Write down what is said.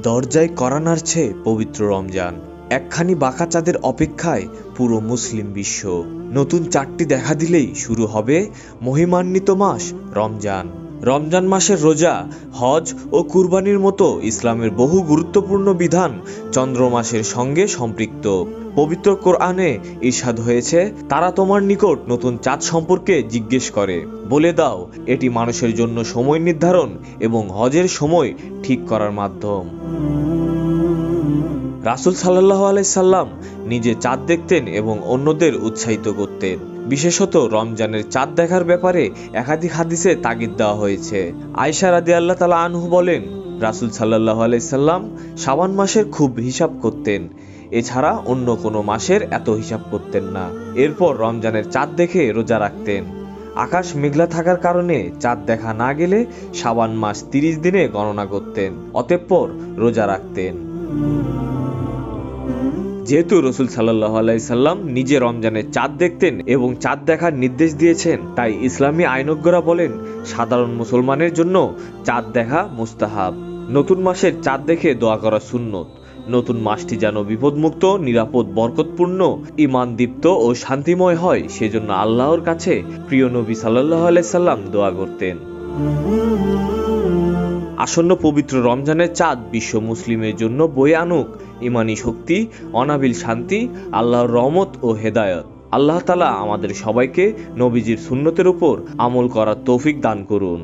দরজায় কড়া নাড়ছে পবিত্র রমজান। একখানি বাঁকা চাঁদের অপেক্ষায় পুরো মুসলিম বিশ্ব। নতুন চাঁদটি দেখা দিলেই শুরু হবে মহিমান্বিত মাস রমজান। রমজান মাসের রোজা, হজ ও কুরবানির মতো ইসলামের বহু গুরুত্বপূর্ণ বিধান চন্দ্র মাসের সঙ্গে সম্পৃক্ত। পবিত্র কোরআনে ইরশাদ হয়েছে, তারা তোমার নিকট নতুন চাঁদ সম্পর্কে জিজ্ঞেস করে, বলে দাও এটি মানুষের জন্য সময় নির্ধারণ এবং হজের সময় ঠিক করার মাধ্যম। রাসূল সাল্লাল্লাহু আলাইহি সাল্লাম নিজে চাঁদ দেখতেন এবং অন্যদের উৎসাহিত করতেন। বিশেষত রমজানের চাঁদ দেখার ব্যাপারে একাধিক হাদিসে তাগিদ দেওয়া হয়েছে। আয়েশা রাদিয়াল্লাহু তাআলা আনহু বলেন, রাসূল সাল্লাল্লাহু আলাইহি সাল্লাম শাবান মাসের খুব হিসাব করতেন, এছাড়া অন্য কোনো মাসের এত হিসাব করতেন না। এরপর রমজানের চাঁদ দেখে রোজা রাখতেন। আকাশ মেঘলা থাকার কারণে চাঁদ দেখা না গেলে শাবান মাস 30 দিনে গণনা করতেন, অতঃপর রোজা রাখতেন। যেহেতু রাসূল সাল্লাল্লাহু আলাইহি সাল্লাম নিজে রমজানের চাঁদ দেখতেন এবং চাঁদ দেখার নির্দেশ দিয়েছেন, তাই ইসলামী আইনজ্ঞরা বলেন সাধারণ মুসলমানের জন্য চাঁদ দেখা মুস্তাহাব। নতুন মাসের চাঁদ দেখে দোয়া করা সুন্নত। নতুন মাসটি যেন বিপদমুক্ত, নিরাপদ, বরকতপূর্ণ, ঈমানদীপ্ত ও শান্তিময় হয়, সেজন্য আল্লাহর কাছে প্রিয় নবী সাল্লাল্লাহু আলাইহি সাল্লাম দোয়া করতেন। আসন্ন পবিত্র রমজানের চাঁদ বিশ্ব মুসলিমের জন্য বয়ে আনুক ঈমানি শক্তি, অনাবিল শান্তি, আল্লাহর রহমত ও হেদায়েত। আল্লাহ তাআলা আমাদের সবাইকে নবীজির সুন্নতের উপর আমল করার তৌফিক দান করুন।